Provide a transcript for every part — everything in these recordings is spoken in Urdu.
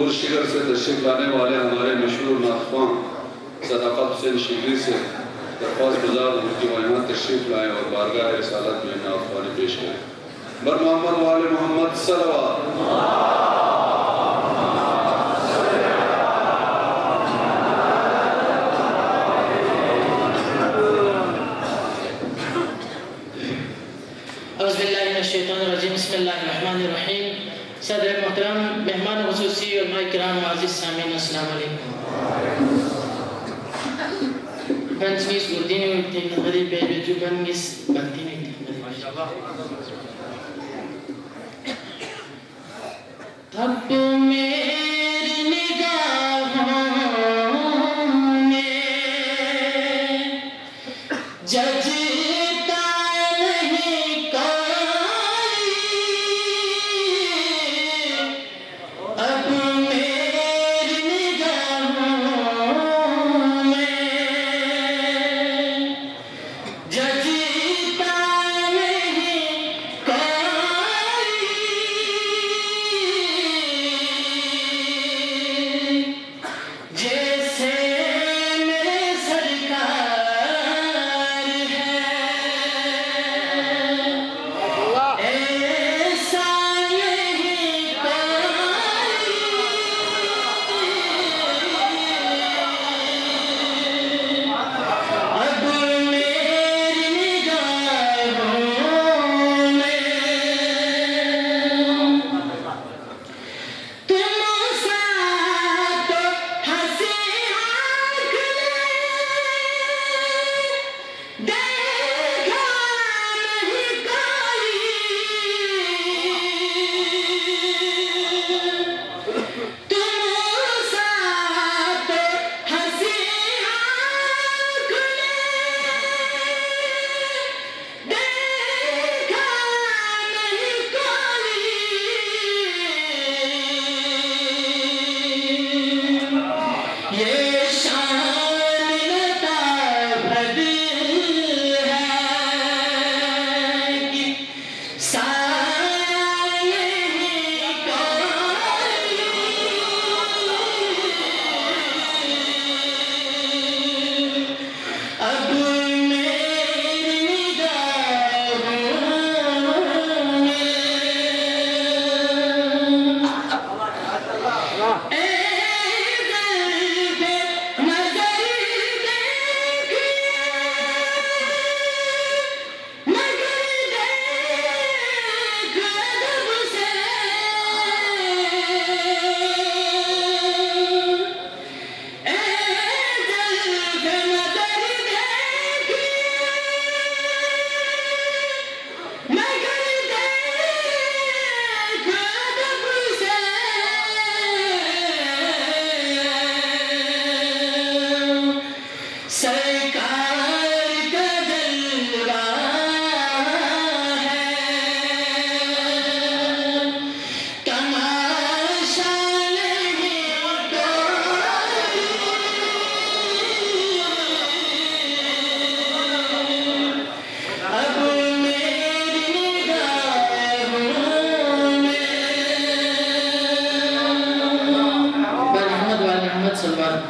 حضور شگر سے تشریف لانے والے ہمارے مشہور ناخواں صداقت حسین شگری سے درخواست گزار ہوں کہ وہ یہاں تشریف لائیں اور بارگاہ رسالت میں ناخوانے پیش کریں. بر محمد وآل محمد صلوات. اعوذ باللہ من الشیطان الرجیم. بسم اللہ الرحمن الرحیم. صدر محترم، مہمان خصوصی، علماء کرام، معزز سامعین، السلام علیکم. بنچمیز گردین و تکنغری بیجو بنگیس بنتین تکنغری ماشاءاللہ. تب میری نگاہوں میں ججتا نہیں کوئی، اب میری نگاہوں میں ججتا نہیں کوئی، جیسے میرے سرکار ہے ایسا نہیں کوئی. اب میری نگاہوں میں تم سا تو ہنسی آنکھ نے دیکھا نہیں کوئی، تم سا تو ہنسی آنکھ نے دیکھا نہیں کوئی. یہ شان لطافت ہے کہ سایہ نہیں کوئی. اب میری نگاہوں میں اے قلب نظر دیکھیے مگر دیکھ ادب سے، اے قلب نظر دیکھیے مگر دیکھ ادب سے. سرکار کا جلوہ ہے تماشا نہیں کوئی. اب میری نگاہوں میں بر محمد وآل محمد صلوات.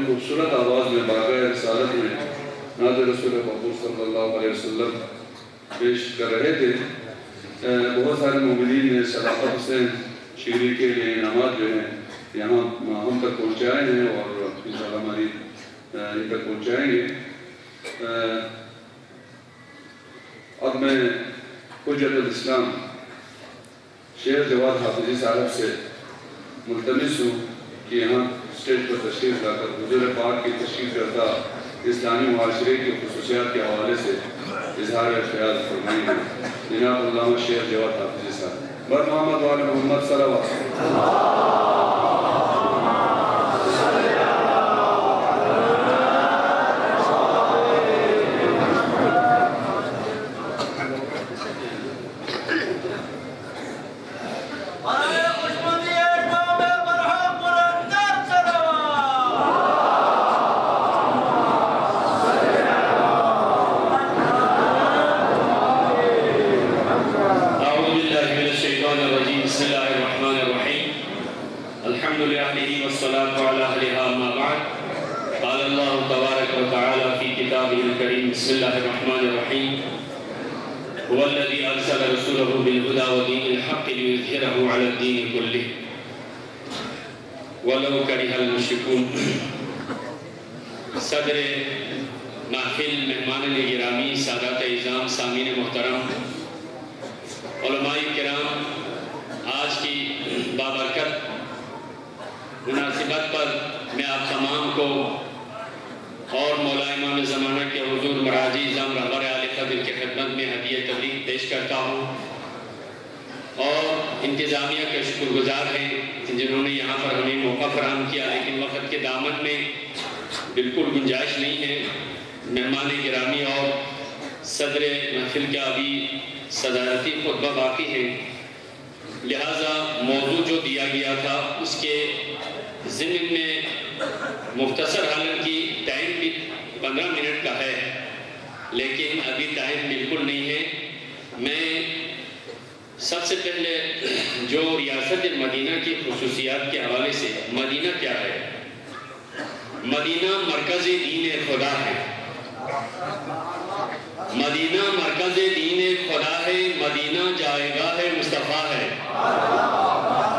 خوبصورت آواز میں بارگاہ رسالت میں نعت رسول محبوب صلی اللہ علیہ وسلم پیش کر رہے تھے. بہت سارے مومنین نے صداقت حسین شیری کے لیے انعامات جو ہیں یہاں ہم تک پہنچائے ہیں اور انشاءاللہ ہماری ان تک پہنچائیں گے. اب میں حجت الاسلام شیخ جواد حافظی صاحب سے ملتمس ہوں کہ یہاں اسٹیج پر تشریف لا کر حضور پاک کی تشریف کرتا اسلامی معاشرے کی خصوصیات کے حوالے سے اظہار خیال فرمائیں گے. جناب علامہ شیخ جواد حافظی صاحب. بر محمد وآل محمد صلی اللہ علیہ وسلم. بسم اللہ الرحمن الرحیم. هو الذي ارسل رسوله بالهدى ودين الحق ليظهره على الدين كله ولو كره المشركون. صدر محفل، مہمان گرامی، سادات اعظام، سامعین محترم، علماء کرام، آج کی بابرکت مناسبت پر میں آپ تمام کو اور مولا امام زمانہ کے حضور مراجی اعظم رہبر اعلی قدر کی خدمت میں ہدیہ تبریک پیش کرتا ہوں اور انتظامیہ کے شکر گزار ہیں جنہوں نے یہاں پر ہمیں موقع فراہم کیا، لیکن وقت کے دامن میں بالکل گنجائش نہیں ہے. مہمان گرامی اور صدر محفل کا ابھی صدارتی خطبہ باقی ہے، لہٰذا موضوع جو دیا گیا تھا اس کے ضمن میں مختصر حالت کی ٹائم بھی 15 منٹ کا ہے، لیکن ابھی ٹائم بالکل نہیں ہے. میں سب سے پہلے جو ریاست مدینہ کی خصوصیات کے حوالے سے، مدینہ کیا ہے؟ مدینہ مرکز دین خدا ہے. مدینہ مرکز دین خدا ہے. مدینہ جائیگاہ مصطفیٰ ہے.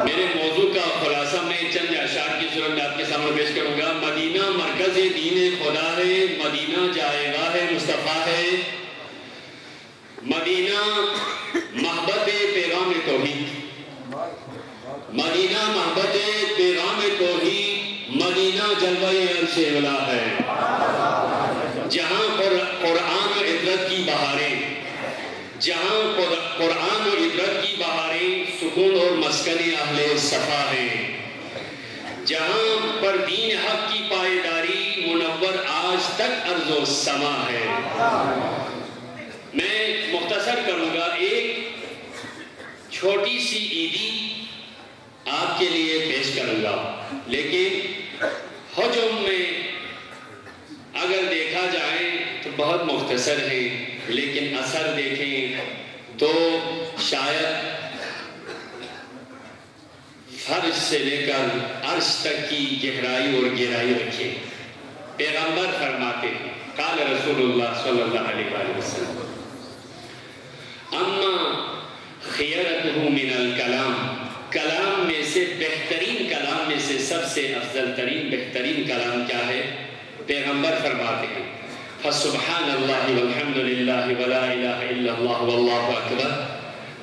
میرے موضوع کا خلاصہ میں چند اشعار کی صورت میں آپ کے سامنے پیش کروں گا. مدینہ مرکز دین خدا ہے. مدینہ جائیگاہ مصطفیٰ ہے. مدینہ محبت پیغام توحید. مدینہ محبت پیغام توحید. مدینہ جلوہ عرش ولا ہے. جہاں قرآن و عبرت کی بہاریں، جہاں قرآن و عبرت کی بہاریں سکون اور مسکن اہل صفا ہیں. جہاں پر دین حق کی پائیداری منور آج تک ارض و سما ہے. میں مختصر کروں گا. ایک چھوٹی سی عیدی آپ کے لیے پیش کروں گا، لیکن حجم میں اگر دیکھا جائے تو بہت مختصر ہے، لیکن اثر دیکھیں تو شاید فرش سے لے کر عرش تک کی گہرائی اور گہرائی رکھے. پیغمبر فرماتے ہیں قال رسول اللہ صلی اللہ علیہ وآلہ وسلم اما خیرتہ من الکلام، کلام میں سے بہترین کلام میں سے سب سے افضل ترین بہترین کلام کیا ہے؟ پیغمبر فرماتے ہیں فسبحان اللہ والحمد للہ ولا الہ الا اللہ واللہ اکبر.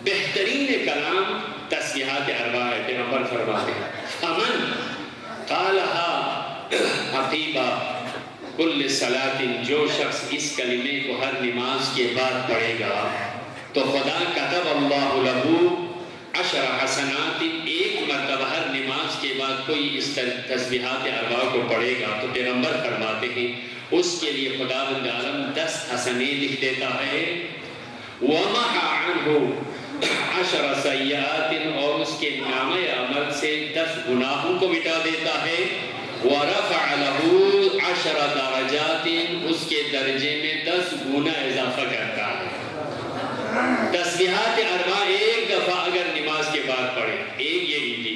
بہترین کلام تسبیحات اربع ہے. پیغمبر فرماتے ہیں فمن قالها عقیبہ کل صلاۃ، جو شخص اس کلمے کو ہر نماز کے بعد پڑھے گا تو خدا کتب اللہ لہو 10 حسنات، ایک مرتبہ ہر نماز کے بعد کوئی اس تسبیحات اربع کو پڑھے گا تو پیغمبر فرماتے ہیں اس کے لیے خداوند عالم 10 حسنے لکھ دیتا ہے. وَمَحَ عَنْهُ 10 سیئات، اور اس کے نامہ عمل سے 10 گناہوں کو مٹا دیتا ہے. وَرَفَعَ لَهُ 10 درجات، اس کے درجے میں 10 گنا اضافہ کرتا ہے. تسبیحات اربع ایک دفعہ اگر نماز کے بعد پڑھے، ایک یہ تھی.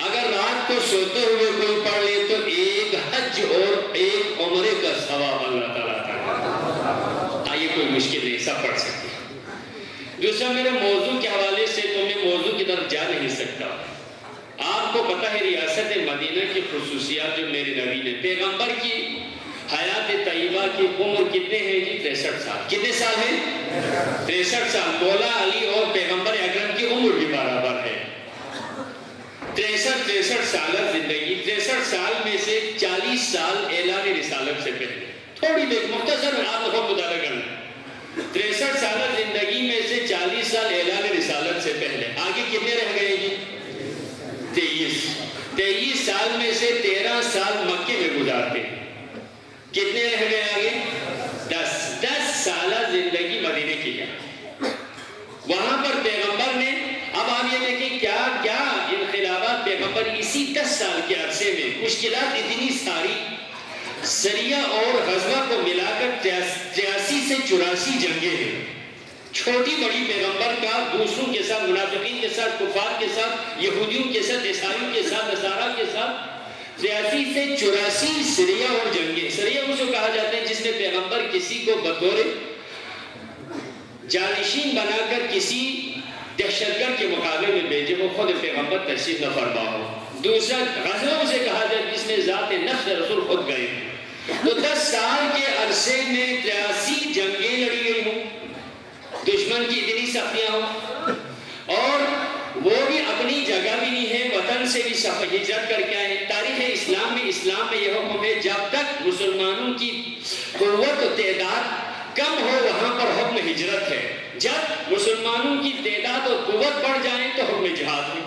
اگر رات کو سوتے ہوئے کوئی پڑھ لے تو ایک حج اور ایک عمرے کا ثواب اللہ تعالیٰ کرتا. آئیے کوئی مشکل نہیں، سب پڑھ سکتے. دوسرا میرے موضوع کے حوالے سے تو میں موضوع کی طرف جا نہیں سکتا. آپ کو پتہ ہے ریاست مدینہ کی خصوصیات جو میرے نبی نے، پیغمبر کی حیات طیبہ کی عمر کتنے ہیں جی؟ 63 سال. کتنے سال ہیں؟ 63 سال. مولا علی اور پیغمبر اکرم کی عمر بھی برابر ہے. 63 سالہ زندگی. 63 سال میں سے 40 سال اعلان رسالت سے پہلے. تھوڑی دیر مختصر آپ کو مطالعہ کرنا. 63 سالہ زندگی میں سے 40 سال اعلان رسالت سے پہلے. آگے کتنے رہ گئے جی؟ 23 سال میں سے 13 سال مکے میں گزارتے ہیں. کتنے رہ گئے آگے؟ 10 سالہ زندگی مدینے کی ہے. وہاں پر پیغمبر نے، اب آپ یہ دیکھیں کیا کیا انقلابات پیغمبر اسی 10 سال کے عرصے میں، مشکلات اتنی ساری. سریہ اور غزوہ کو ملا کر 83 سے 84 جنگیں ہیں. چھوٹی بڑی پیغمبر کا دوسروں کے ساتھ، منافقین کے ساتھ، کفار کے ساتھ، یہودیوں کے ساتھ، عیسائیوں کے ساتھ، نصارہ کے ساتھ 83 سے 84 سریہ اور جنگیں. سریہ اسے کہا جاتا ہے جس میں پیغمبر کسی کو بطور جانشین بنا کر کسی دہشتگرد کے مقابلے میں بھیجے، وہ خود پیغمبر تشریف نہ فرما ہو. دوسرا غزوہ اسے کہا جاتا ہے جس میں ذات نفس رسول خود گئے. تو 10 سال کے عرصے میں 83 جنگیں لڑی گئی ہوں، دشمن کی اتنی سختیاں ہوں، اور وہ بھی اپنی جگہ بھی نہیں ہے، وطن سے بھی ہجرت کر کے آئے ہیں. تاریخ اسلام میں یہ حکم ہے جب تک مسلمانوں کی قوت و تعداد کم ہو وہاں پر حکم ہجرت ہے. جب مسلمانوں کی تعداد اور قوت بڑھ جائیں تو حکم جہاد ہے.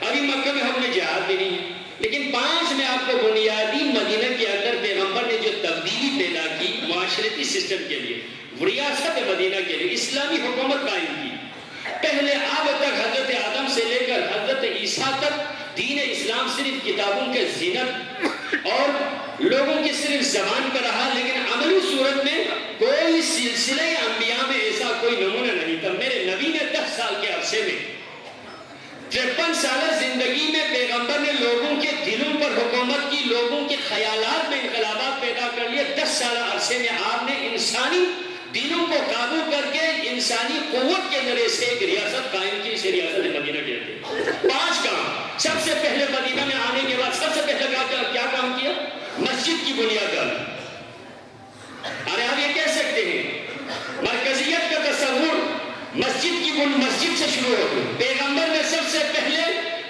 ابھی مکہ میں حکم جہاد بھی نہیں ہے. لیکن 5 میں آپ کو بنیادی مدینہ کے اندر پیغمبر نے جو تبدیلی پیدا کی معاشرتی سسٹم کے لیے، ریاست مدینہ کے لیے اسلامی حکومت قائم کی. پہلے اب تک حضرت آدم سے لے کر حضرت عیسیٰ تک دین اسلام صرف کتابوں کے زینت اور لوگوں کی صرف زبان پر رہا، لیکن عملی صورت میں کوئی سلسلہ انبیاء میں ایسا کوئی نمونہ نہیں تھا. میرے نبی نے 10 سال کے عرصے میں 53 سالہ زندگی میں پیغمبر نے لوگوں کے دلوں پر حکومت کی، لوگوں کے خیالات میں انقلابات پیدا کر لیے. 10 سالہ عرصے میں آپ نے انسانی دلوں کو قابو کر کے انسانی قوت کے ذریعے سے ایک ریاست قائم کی، اسے ریاست مدینہ کہتے ہیں. 5 کام. سب سے پہلے مدینہ میں آنے کے بعد سب سے پہلے کیا کام کیا؟ مسجد کی بنیاد ڈالی. ارے آپ یہ کہہ سکتے ہیں مرکزیت کا تصور مسجد سے شروع ہوتی. پیغمبر نے سب سے پہلے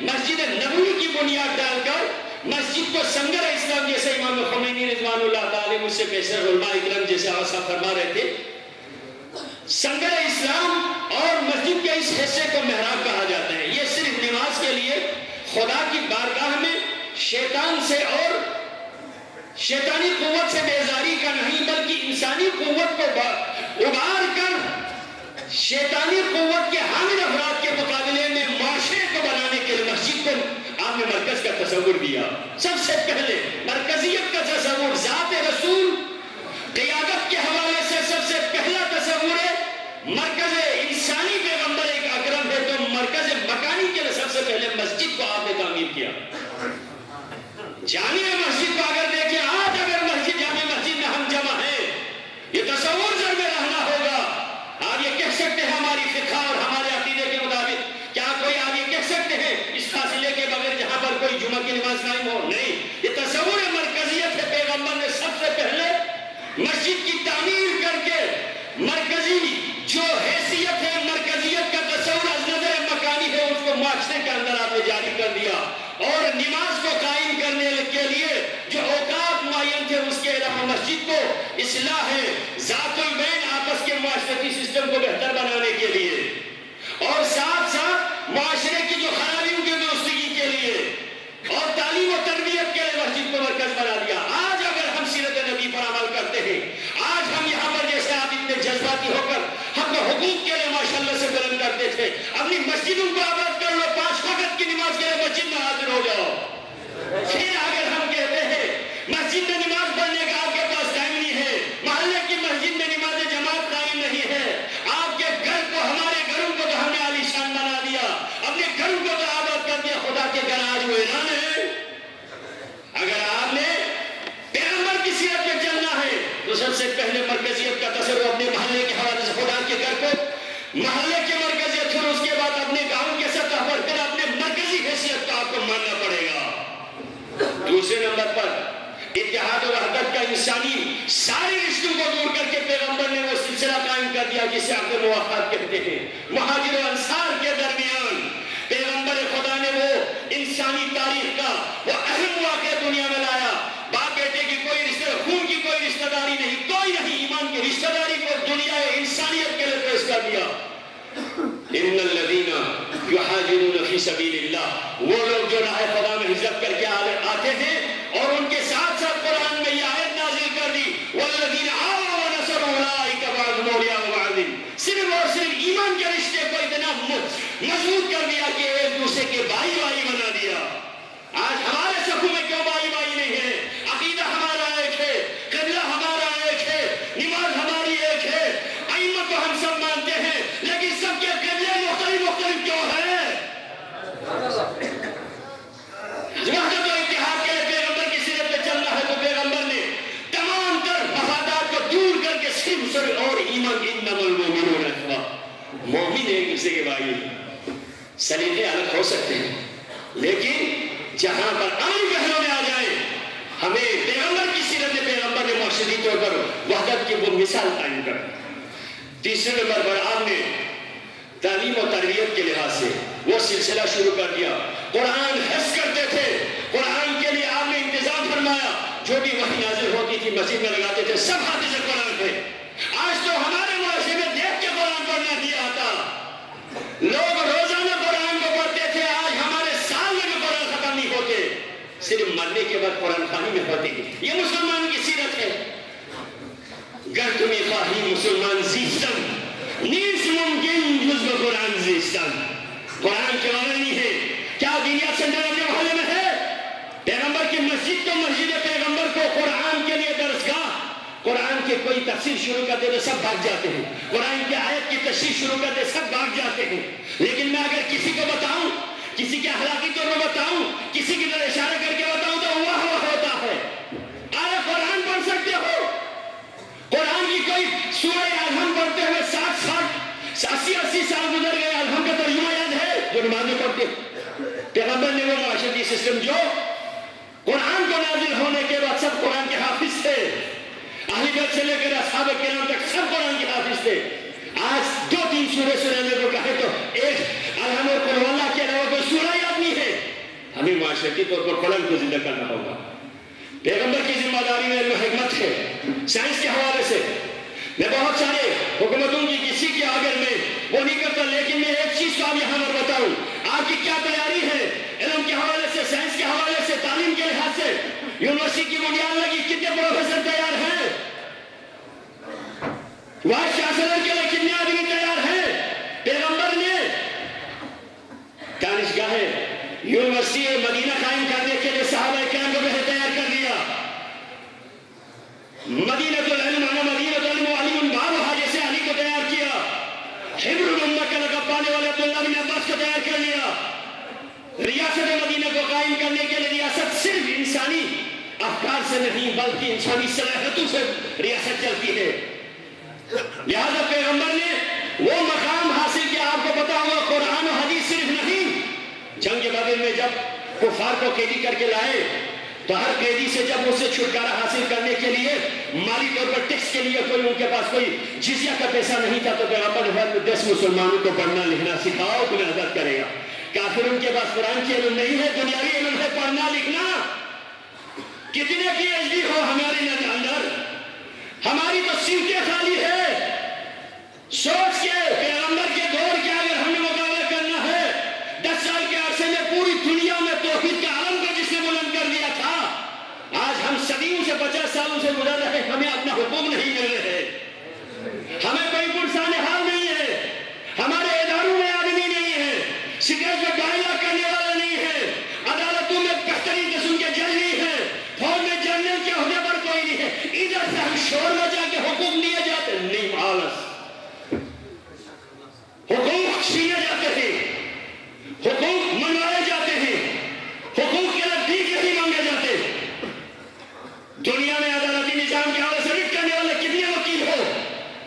مسجد نبوی کی بنیاد ڈال کر مسجد کو سنگر اسلام، جیسے امام خمینی رضوان اللہ تعالی مجھ سے پیشتر علماء اکرام جیسے آسا فرما رہے تھے، سنگر اسلام اور مسجد کے اس حصے کو محراب کہا جاتا ہے. یہ صرف نماز کے لیے خدا کی بارگاہ میں شیطان سے اور شیطانی قوت سے بیزاری کا نہیں، بلکہ انسانی قوت کو ابھار کر شیطانی قوت کے حامل افراد کے مقابلے میں معاشرے کو بنانے کے لیے مسجد کو آپ نے مرکز کا تصور دیا. سب سے پہلے مرکزیت کا تصور، ذات رسول قیادت کے حوالے سے سب سے پہلا تصور ہے مرکز انسانی پیغمبر ایک اکرم ہے، تو مرکز مکانی کے لیے سب سے پہلے مسجد کو آپ نے تعمیر کیا. جامع مسجد کو اگر دیکھیں آج اگر مسجد جامع مسجد میں ہم جمع ہیں یہ تصور ذر میں رہنا ہوگا. آپ یہ کہہ سکتے ہیں ہماری فقہ اور ہمارے عقیدے کے مطابق کیا کوئی آپ یہ کہہ سکتے ہیں اس فاصلے کے بغیر جہاں پر کوئی جمعہ کی نماز قائم ہو؟ نہیں. یہ تصور مرکزیت ہے. پیغمبر نے سب سے پہلے مسجد کی تعمیر کر کے مرکزی جو حیثیت ہے مرکزیت کا تصور از نظر مکانی ہے اس کو معاشرے کے اندر آپ نے جاری کر دیا. اور نماز کو قائم کرنے کے لیے جو اوقات معین تھے اس کے علاوہ مسجد کو اصلاح ذات البین آپس کے معاشرتی سسٹم کو بہتر بنانے کے لیے اور ساتھ ساتھ معاشرے کی جو خرابیوں کی درستگی کے لیے اور تعلیم و تربیت کے لیے مسجد کو مرکز بنا دیا. آج اگر ہم سیرت نبی پر عمل کرتے ہیں آج ہم یہاں پر جیسے آپ اتنے جذباتی ہو کر حق و حقوق کے لیے ماشاءاللہ سے بلند کرتے تھے اپنی مسجدوں کو آباد کر لو 5 وقت کی نماز کے لیے مسجد میں حاضر ہو جاؤ. پھر اگر ہم کہتے ہیں مسجد میں نماز پڑھنے کا آپ کے پاس ٹائم نہیں ہے محلے کی مسجد میں نماز جماعت قائم نہیں ہے آپ کے گھر کو ہمارے گھروں کو تو ہم نے عالیشان بنا دیا اپنے گھروں کو تو آباد کر دیا خدا کے گھر آج وہ اعلان ہے. اگر آپ نے پیغمبر کی سیرت میں چلنا ہے تو سب سے پہلے مرکزیت کا تصور اپنے محلے کے حوالے سے خدا کے گھر کو محلے کی مرکزیت پھر اس کے بعد اپنے گاؤں کے سطح پر پھر اپنے مرکزی حیثیت کا آپ کو ماننا پڑے گا. دوسرے نمبر پر اتحاد و وحدت کا انسانی سارے رشتوں کو دور کر کے پیغمبر نے وہ سلسلہ قائم کر دیا جسے آپ کو مواقعات کہتے ہیں. مہاجر و انصار کے درمیان پیغمبر خدا نے وہ انسانی تاریخ کا وہ اہم واقعہ دنیا میں لایا. باپ بیٹے کی کوئی رشتہ خون کی کوئی رشتہ داری نہیں کوئی نہیں ایمان کی رشتہ داری کو دنیا انسانیت کے لیے پیش کر دیا. ان الذین یحاجرون فی سبیل اللہ وہ لوگ جو راہ خدا میں ہجرت کر کے آتے ہیں اور ان کے ساتھ ساتھ قرآن میں یہ آیت نازل کر دی والذین آووا ونصروا اولئک بعضهم اولیاء بعض. صرف اور صرف ایمان کے رشتے کو اتنا مضبوط کر دیا کہ ایک دوسرے کے بھائی بھائی بنا دیا. آج ہمارے صفوں میں کیوں بھائی بھائی نہیں ہے؟ عقیدہ ہمارا ایک ہے قبلہ ہمارا ایک ہے نماز ہماری ایک ہے ائمہ کو ہم سب مانتے ہیں لیکن سب کے قبلے مختلف مختلف کیوں ہے؟ وحدت و اتحاد کے لیے پیغمبر کی سیرت میں چلنا ہے تو پیغمبر نے تمام تر مفادات کو دور کر کے صرف اور ایمان انما المؤمنون اخوہ مومن ایک دوسرے کے بھائی. سلیقے الگ ہو سکتے ہیں لیکن جہاں پر عملی پہلو میں آ جائے ہمیں پیغمبر کی سیرت میں پیغمبر نے معاشرتی طور پر وحدت کی وہ مثال قائم کر. تیسرے نمبر پر آپ نے تعلیم و تربیت کے لحاظ سے وہ سلسلہ شروع کر دیا. قرآن حفظ کرتے تھے قرآن کے لیے آپ نے انتظام فرمایا جو بھی وحی نازل ہوتی تھی مسجد میں لگاتے تھے سب حافظ قرآن تھے. آج تو ہمارے معاشرے میں دیکھ کے قرآن پڑھنا نہیں آتا. لوگ روزانہ قرآن کو پڑھتے تھے آج ہمارے سال میں قرآن ختم نہیں ہوتے صرف مرنے کے بعد قرآن خوانی میں ہوتے ہیں. یہ مسلمان کی سیرت ہے. گر تمہیں خواہی مسلمان زیستن نیس ممکن جزو قرآن زیستن. قرآن کے معنی نہیں ہے کیا دنیا سنجر اپنے محلے میں ہے؟ پیغمبر کی مسجد تو مسجد پیغمبر کو قرآن کے لیے درسگاہ قرآن کے کوئی تفسیر شروع کر دے تو سب بھاگ جاتے ہیں قرآن کی آیت کی تشریح شروع کر دے سب بھاگ جاتے ہیں. لیکن میں اگر کسی کو بتاؤں کسی کے اخلاقی طور پر بتاؤں کسی کی طرح اشارہ کر کے بتاؤں تو واہ واہ ہوتا ہے. آیا قرآن پڑھ سکتے ہو؟ قرآن کی کوئی سورہ الحم پڑھتے ہوئے 80 سال گزر گئے الحم کا ترجمہ یاد ہے جو نمازیں پڑھتے. پیغمبر نے وہ معاشرتی سسٹم جو قرآن کو نازل ہونے کے بعد سب قرآن کے حافظ تھے اہل بیت سے لے کر اصحاب کرام تک سب قرآن کے حافظ تھے. آج 2-3 سورے سنانے کو کہے تو ایک الحم اور قل اللہ کے علاوہ کوئی سورہ یاد نہیں ہے. ہمیں معاشرتی طور پر قرآن کو زندہ کرنا ہوگا. پیغمبر کی ذمہ داری میں علم و حکمت ہے. سائنس کے حوالے سے میں بہت سارے حکومتوں کی کسی کے آگر میں وہ نہیں کرتا لیکن میں ایک چیز کو آپ یہاں پر بتاؤں آپ کی کیا تیاری ہے علم کے حوالے سے سائنس کے حوالے سے تعلیم کے لحاظ سے. یونیورسٹی کی بنیاد لگی کتنے پروفیسر تیار ہیں؟ وائس چانسلر کے لیے کتنے آدمی تیار ہیں؟ پیغمبر نے دانشگاہ یونیورسٹی مدینہ قائم کرنے کے لیے صحابہ کرام کو پہلے تیار کر دیا. مدینہ العلم مدینہ العلم وعلیم بابها جیسے علی کو تیار کیا. حبر الامہ کا لقب پانے والے عبداللہ بن عباس کو تیار کر لیا. ریاست مدینہ کو قائم افکار سے نہیں بلکہ انسانی صلاحیتوں سے ریاست چلتی ہے. لہذا پیغمبر نے وہ مقام حاصل کیا. آپ کو پتا ہوگا قرآن و حدیث صرف نہیں. جنگ بدر میں جب کفار کو قیدی کر کے لائے تو ہر قیدی سے جب اسے چھٹکارا حاصل کرنے کے لیے مالی طور پر ٹیکس کے لیے کوئی ان کے پاس کوئی جزیہ کا پیسہ نہیں تھا تو پیغمبر نے فرمایا 10 مسلمانوں کو پڑھنا لکھنا سکھاؤ تمہیں عزت کرے گا. کافر ان کے پاس قرآن کی علم نہیں ہے, دنیاوی علم ہے پڑھنا لکھنا. کتنے پی ایچ ڈی ہو ہمارے اندر, ہماری تو سیٹیں خالی ہے. سوچ کے پیغمبر کے دور کے اگر ہم نے مقابلہ کرنا ہے 10 سال کے عرصے میں پوری دنیا میں توحید کا علم کو جس نے بلند کر دیا تھا, آج ہم صدیوں سے 50 سالوں سے گزر رہے ہیں, ہمیں اپنا حقوق نہیں مل رہے, ہمیں کوئی پرسان حال نہیں ہے, ہمارے اداروں میں آدمی نہیں ہے, سگریٹ میں گالیاں کرنے والا نہیں ہے, عدالتوں میں بہترین قسم کے جج نہیں ہے, فوج میں جنرل کے عہدے پر کوئی نہیں ہے. ادھر سے ہم شور مچا کے حقوق لیے جاتے نہیں, آلس حقوق چھینے جاتے ہیں, حقوق منوائے جاتے ہیں, حقوق کے لئے نہیں مانگے جاتے. دنیا میں عدالتی نظام کے حوالے سے رٹ کرنے والے کتنے وکیل ہو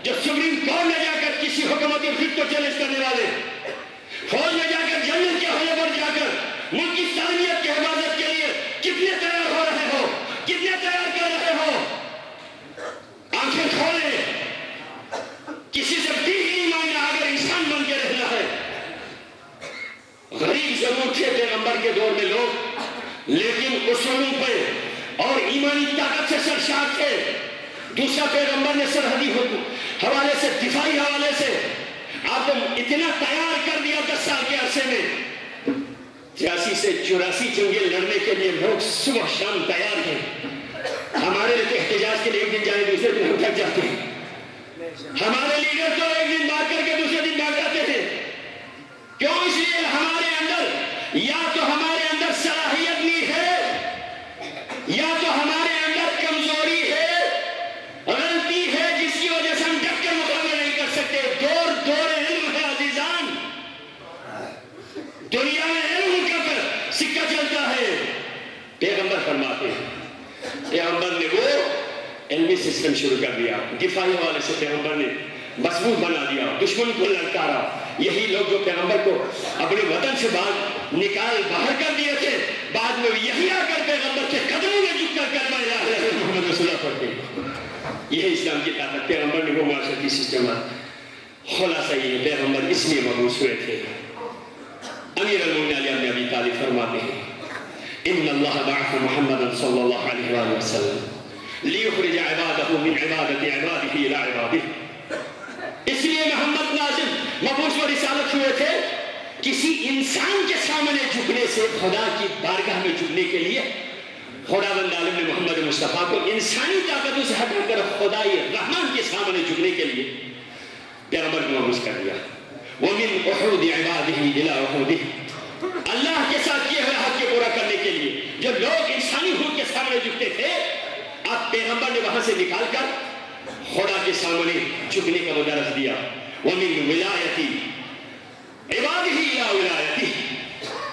جو سپریم کورٹ میں جا کر کسی حکومتی فکر کو چیلنج کرنے والے, فوج میں جا کر جنرل کے عہدے پر جا کر ملک کی سالمیت کی حفاظت کے لیے کتنے تیار ہو رہے ہو, کتنے تیار کر رہے ہو. آنکھیں کھولے, کسی سے بھی نہیں مانگنا اگر انسان بن کے رہنا ہے. غریب ضرور تھے پیغمبر کے دور میں لوگ, لیکن اصولوں پہ اور ایمانی طاقت سے سرشار تھے. دوسرا پیغمبر نے سرحدی حوالے سے, دفاعی حوالے سے آپ کو اتنا تیار کر دیا 10 سال کے عرصے میں. 83 سے 84 جنگیں لڑنے کے لیے لوگ صبح شام تیار ہیں. ہمارے لیے احتجاج کے لیے ایک دن جائیں دوسرے دن ہم تھک جاتے ہیں. ہمارے لیڈر تو ایک دن بات کر کے دوسرے دن بات جاتے تھے. کیوں؟ اس لیے ہمارے اندر یا تو ہمارے اندر صلاحیت نہیں ہے, یا تو ہمارے اندر کمزوری ہے, غلطی ہے, جس کی وجہ سے ہم ڈٹ کر مقابلہ نہیں کر سکتے. دور علم ہے عزیزان, دنیا میں علم کا سکہ چلتا ہے. پیغمبر فرماتے ہیں, پیغمبر نے وہ علمی سسٹم شروع کر دیا, دفاعی حوالے سے پیغمبر نے مضبوط بنا دیا, دشمن کو للکارا. یہی لوگ جو پیغمبر کو اپنے وطن سے باہر کر دیے تھے, بعد میں یہی آ کر پیغمبر کے قدموں میں جھک کر کلمہ لا الہ الا اللہ محمد رسول اللہ پڑھتے ہیں. یہی اسلام کی طاقت. پیغمبر نے وہ معاشرتی سسٹم, خلاصہ یہ پیغمبر اس لیے مبعوث ہوئے تھے. امیر المومنین علی بن ابی طالب فرماتے ہیں, ان اللہ بعث محمد صلی اللہ علیہ وآلہ وسلم لیخرج عبادہ من عبادت عبادہ الى عبادہ. اس لیے محمد نازل مبعوث و رسالت ہوئے تھے کسی انسان کے سامنے جھکنے سے خدا کی بارگاہ میں جھکنے کے لیے. خداوند عالم نے محمد مصطفیٰ کو انسانی طاقتوں سے ہٹا کر خدائی رحمان کے سامنے جھکنے کے لیے پیغمبر کو مبعوث کر دیا. ومن احود عبادہ الى احودہ, اللہ کے ساتھ کیے ہوئے حق کے پورا کرنے کے لیے جو لوگ انسانی حقوق کے سامنے جھکتے تھے, اب پیغمبر نے وہاں سے نکال کر خدا کے سامنے جھکنے کا وہ درس دیا. ومن ولایتی عبادہ الى ولایتی,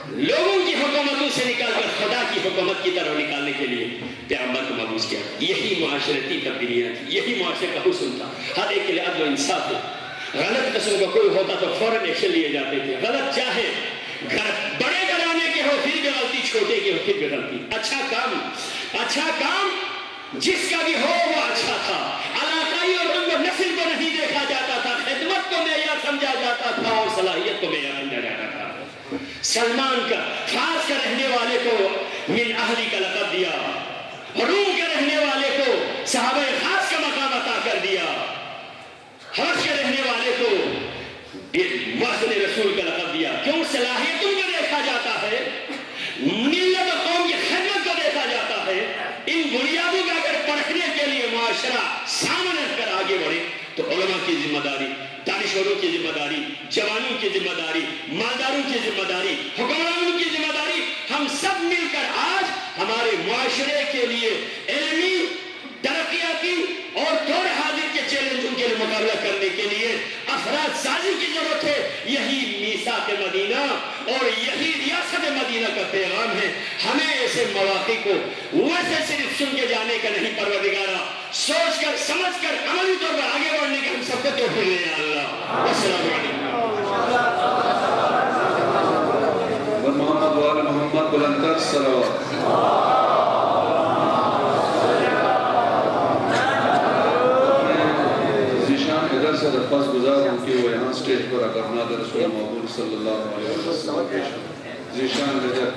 لوگوں کی حکومتوں سے نکال کر خدا کی حکومت کی طرف نکالنے کے لیے پیغمبر کو مبعوث کیا. یہی معاشرتی تبدیلیاں تھی, یہی معاشرے کا حسن تھا. ہر ایک کے لیے عدل و انصاف ہے. غلط قسم کا کوئی ہوتا تو فوراً ایکشن لیے جاتے تھے. غلط چاہے بڑے گھرانے کے ہو پھر بھی غلطی, چھوٹے کے ہو پھر بھی غلطی. اچھا کام جس کا بھی ہو وہ اچھا تھا. علاقائی اور رنگ و نسل کو نہیں دیکھا جاتا تھا, خدمت کو معیار سمجھا جاتا تھا اور صلاحیت کو معیار سمجھا جاتا تھا. سلمان کا فارس کا رہنے والے کو من اہلی کا لقب دیا, روم کے رہنے والے کو صحابہ خاص کا مقام عطا کر دیا, حبش کے رہنے والے کو محسن رسول کا لقب دیا. کیوں؟ صلاحیتوں کو دیکھا جاتا ہے, ملت و قوم کی خدمت کو دیکھا جاتا ہے. ان بنیادوں کا اگر پرکھنے کے لیے معاشرہ سامنے رکھ کر آگے بڑھے تو علماء کی ذمہ داری, دانشوروں کی ذمہ داری, جوانوں کی ذمہ داری, مالداروں کی ذمہ داری, حکمرانوں کی ذمہ داری, ہم سب مل کر آج ہمارے معاشرے کے لیے علمی, ترقیاتی اور دور حاضر کے چیلنجوں کے لیے مقابلہ کرنے کے لیے افراد سازی کی ضرورت ہے. یہی میثاق مدینہ اور یہی ریاست مدینہ کا پیغام ہے. ہمیں ایسے مواقع کو ویسے صرف سن کے جانے کا نہیں پروردگارہ، سوچ کر سمجھ کر عملی طور پر آگے بڑھنے کے ہم سب کو توفیق دے یا اللہ۔ السلام علیکم۔ محمد وآل محمد بلندر صلوات۔ ذیشان ادھر سے درخواست گزار ہوں کہ وہ یہاں سٹیج پر اگر ناد رسول محمود صلی اللہ علیہ وسلم پیش ہوں۔ ذیشان ادھر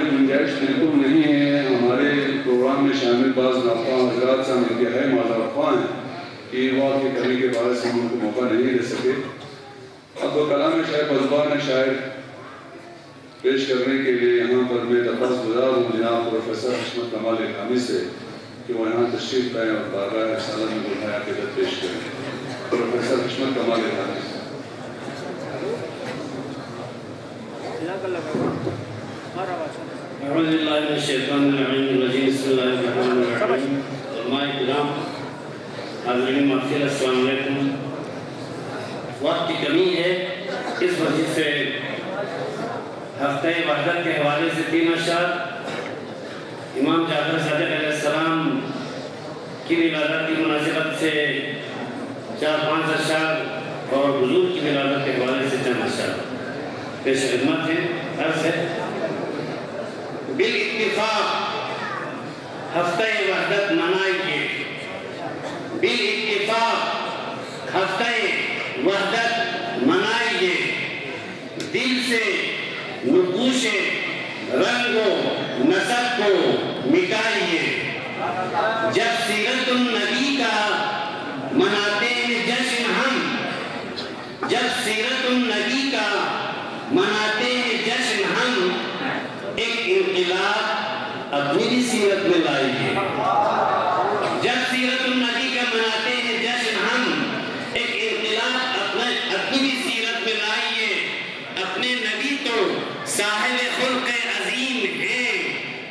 گنجائش بالکل نہیں ہے ہمارے اجتماع میں شامل بعض ناخواں حضرات سے ہم انتہائی معذرت خواہ ہیں کہ وقت کی کمی کے باعث ہم ان کو موقع نہیں دے سکے. اب وہ کلام شاعر بزبان شاعر پیش کرنے کے لیے یہاں پر میں درخواست گزار ہوں جناب پروفیسر حشمت کمال الہامی سے کہ وہ یہاں تشریف لائیں اور بارگاہ رسالت میں برہنۂ عقیدت پیش کریں. پروفیسر حشمت کمال الہامی سے. اعوذ باللہ من الشیطان الرجیم بسم اللہ الرحمن الرحیم. علماء کرام، حاضرین محفل، السلام علیکم. وقت کی کمی ہے، اس وجہ سے ہفتہ وحدت کے حوالے سے 3 اشعار، امام جعفر صادق علیہ السلام کی ولادت کی مناسبت سے 4-5 اشعار اور حضور کی ولادت کے حوالے سے 4 اشعار پیش خدمت ہیں. عرض ہے بالاتفاق ہفتہ وحدت منائیے، بالاتفاق ہفتہ وحدت منائیے، دل سے نقوش رنگ و نسب کو مٹائیے. جب سیرت النبی کا مناتے ہیں جشن ہم، جب سیرت النبی کا مناتے ہیں جشن ہم، ایک انقلاب اپنی بھی سیرت میں لائیے. جب سیرت النبی کا مناتے ہیں جشن ہم، ایک انقلاب اپنی بھی سیرت میں لائیے. اپنے نبی تو صاحب خلق عظیم ہیں،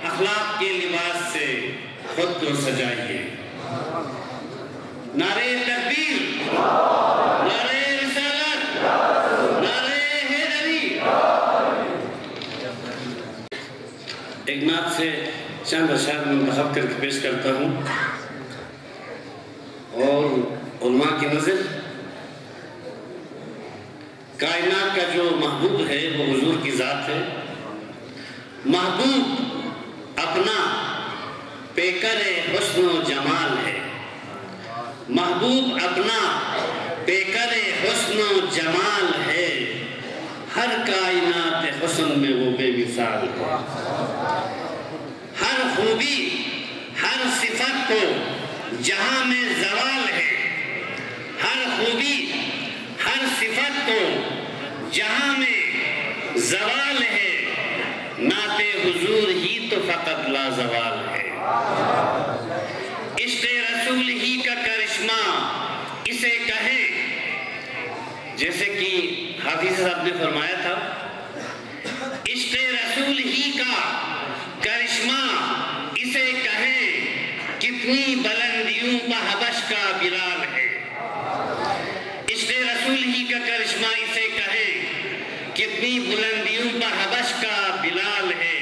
اخلاق کے لباس سے خود کو سجائیے. نعرہ تکبیر، نعرہ رسالت، نعرہ حیدری. ایک نعت سے چند اشعار میں منتخب کر کے پیش کرتا ہوں. اور علماء کی نظر کائنات کا جو محبوب ہے وہ حضور کی ذات ہے. محبوب اپنا پیکر حسن و جمال ہے، محبوب اپنا پیکر حسن و جمال ہے. ہر کائنات حسن میں وہ بے مثال ہے. ہر خوبی ہر صفت کو جہاں میں زوال ہے، ہر خوبی ہر صفت کو جہاں میں زوال ہے. نعت حضور ہی تو فقط لا زوال ہے. عشق رسول ہی کا کرشمہ اسے کہیں، جیسے کہ حافظ صاحب نے فرمایا تھا، عشق رسول ہی کا کرشمہ اسے کہیں، کتنی بلندیوں پہ حبش کا بلال ہے. عشق رسول ہی کا کرشمہ اسے کہیں، کتنی بلندیوں پہ حبش کا بلال ہے.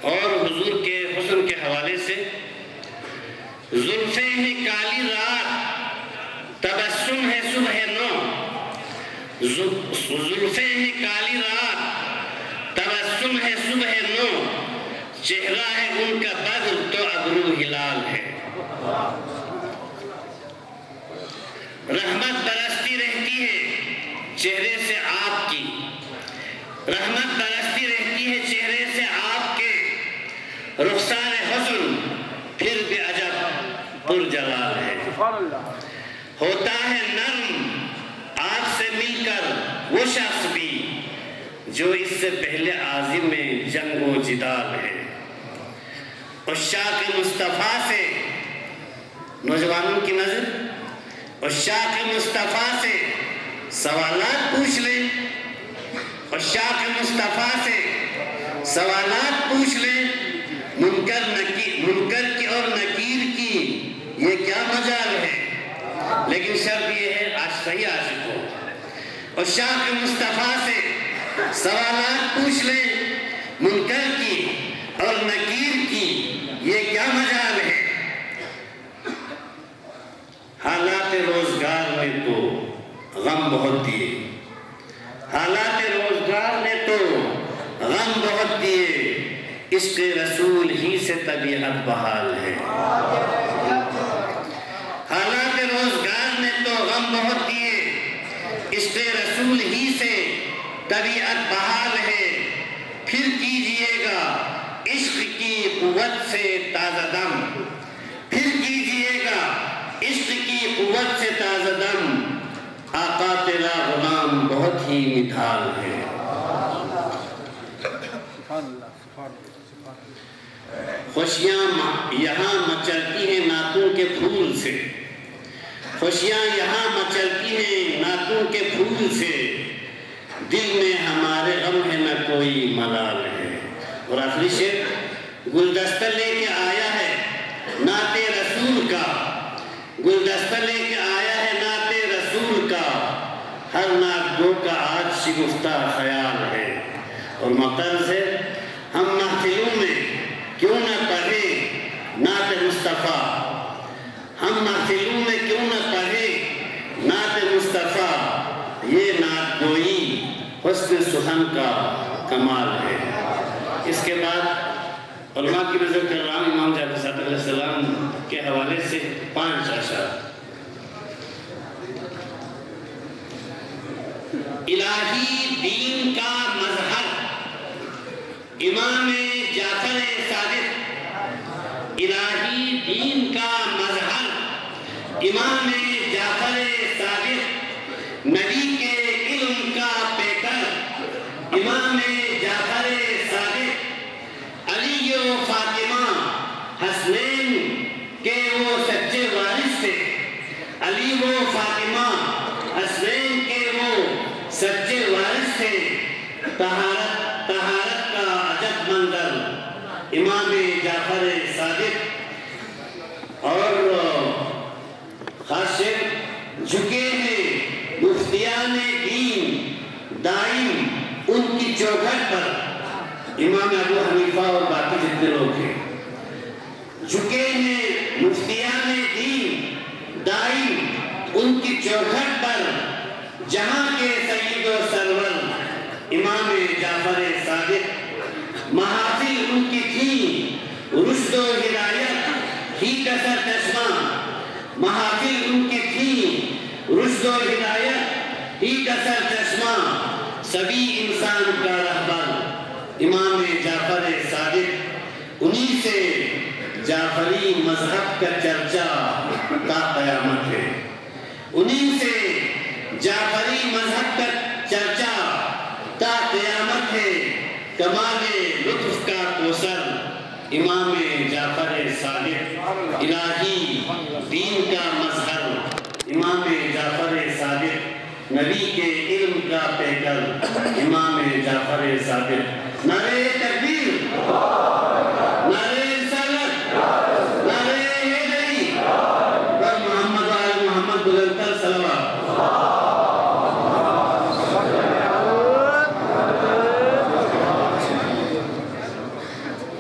اور حضور کے حسن کے حوالے سے زلفیں ہیں کالی رات، تبسم ہے صبح نو. زلفیں ہیں کالی رات، تبسم ہے صبح نو. چہرہ ہے ان کا بدر تو ابرو ہلال ہے. رحمت برستی رہتی ہے چہرے سے آپ کی، رحمت برستی رہتی ہے چہرے سے آپ کے. رخسار حسن پھر بھی عجب پرجلال ہے. ہوتا ہے نرم آپ سے مل کر وہ شخص بھی جو اس سے پہلے عازم میں جنگ و جدال ہے. عشاق مصطفیٰ سے نوجوانوں کی نظر، عشاق مصطفیٰ سے سوالات پوچھ لیں، عشاق مصطفیٰ سے سوالات پوچھ لیں. منکر کی اور نکیر کی یہ کیا مجال ہے، لیکن شرط یہ ہے آج صحیح عاشق ہو. عشاق مصطفیٰ سے سوالات پوچھ لیں، منکر کی اور نکیر کی یہ کیا مجال ہے. حالات روزگار نے تو غم بہت دیے، حالات روزگار نے تو غم بہت دیے. عشق رسول ہی سے طبیعت بحال ہے. حالات روزگار نے تو غم بہت دیے، عشق رسول ہی سے طبیعت بحال ہے. پھر کیجئے گا عشق کی قوت قوت سے تازہ دم، پھر کیجئے گا عشق کی قوت سے تازہ دم، آقا تیرا غلام بہت ہی نڈھال ہے۔ خوشیاں یہاں مچلتی ہیں ناتوں کے پھول سے، خوشیاں یہاں مچلتی ہیں ناتوں کے پھول سے، دل میں ہمارے غم ہے نہ کوئی ملال ہے۔ اور آخری شعر، گلدستہ لے کے آیا ہے نعت رسول کا، گلدستہ لے کے آیا ہے نعت رسول کا، ہر نعت گو کا آج شگفتہ خیال ہے۔ اور مقترض ہے، ہم محفلوں میں کیوں نہ پڑھیں نعت مصطفیٰ، ہم محفلوں میں کیوں نہ پڑھیں نعت مصطفیٰ، یہ نعت گوئی حسن سخن کا کمال ہے۔ اس کے بعد علماء کی نظر کر رہا ہوں امام جعفر صادق علیہ السلام کے حوالے سے 5 اشعار۔ الہی دین کا مظہر امام جعفر صادق، الہی دین کا مظہر امام جعفر صادق، نبی کے علم کا پیکر امام جعفر صادق، علی و فاطمہ حسنین کے وہ سچے وارث تھے، علی و فاطمہ حسنین کے وہ سچے وارث تھے، طہارت کا عجب منظر امام جعفر صادق۔ اور خاص جھکے ہیں مفتیان دین دائم ان کی چوکھٹ پر، امام ابو حنیفہ اور باقی جتنے لوگ ہیں، جھکے ہیں مفتیان دین دائم ان کی چوکھٹ پر، جہاں کے سید و سرور امام جعفر صادق، محافل ان کی تھی رشد و ہدایت ہی کا سر چشمہ، محافل ان کی تھی رشد و ہدایت ہی کا سر چشمہ، سبھی انسان کا رہبر امام جعفر صادق، انہی سے جعفری مذہب کا چرچا تا قیامت ہے، انہی سے جعفری مذہب کا چرچا تا قیامت ہے، کمال لطف کا کوثر امام جعفر صادق، الہی دین کا مظہر امام جعفر صادق، نبی کے علم کا پیکر امام جعفر صادق۔ نعرہ تکبیر، نعرہ رسالت، نعرہ حیدری، پر محمد و آل محمد بلندتر صلوات۔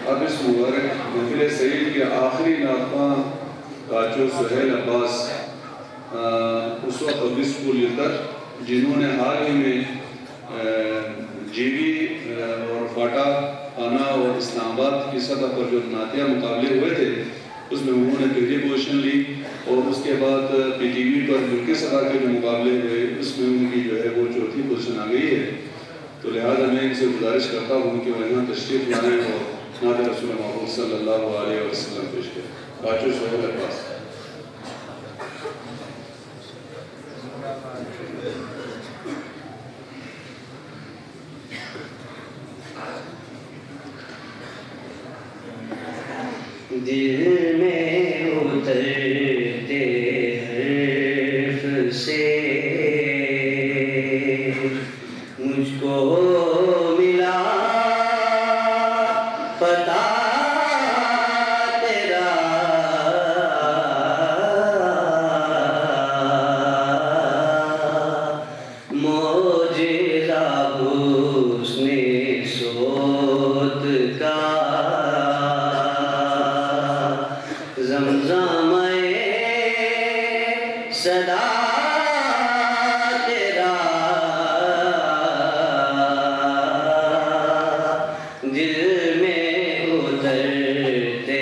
اب اس مبارک محفل سعید کے آخری ناطقاں کاچو سہیل عباس اس وقت پبلک اسکول لیتر، جنہوں نے حال ہی میں جیوی اور فاٹا خانہ اور اسلام آباد کی سطح پر جو نعتیہ مقابلے ہوئے تھے اس میں انہوں نے پہلی پوزیشن لی، اور اس کے بعد پی ٹی وی پر ملکی سطح کے جو مقابلے ہوئے اس میں ان کی جو ہے وہ 4تھی پوزیشن آ گئی ہے۔ تو لہٰذا میں ان سے گزارش کرتا ہوں کہ وہ یہاں تشریف لائیں اور نعت رسول محمد صلی اللہ علیہ وسلم پیش کریں۔ کاچو سہیل عباس۔ دل میں اترتے حرف سے مجھ کو ملا پتا تیرا، معجزہ حسن صوت کا، زمزمے صدا تیرا، دل میں اترتے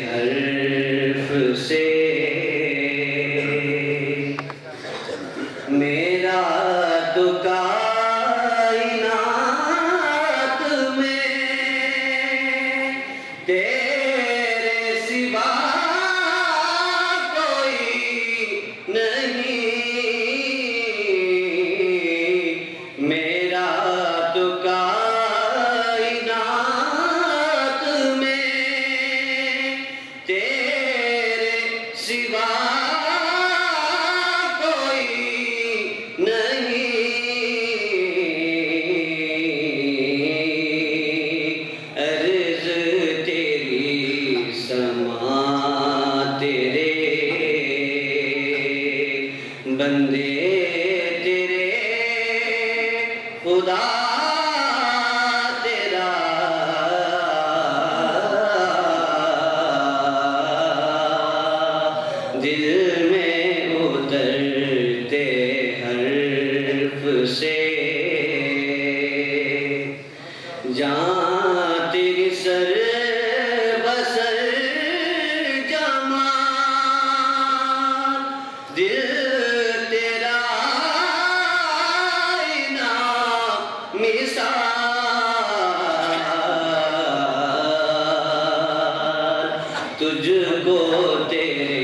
حرف سے میرا تو کائنات میں تیرا دل میں اترتے حرف سے جہاں تیری سر بسر جمال دل تیرا آئینہ مثال تجھ کو تیرے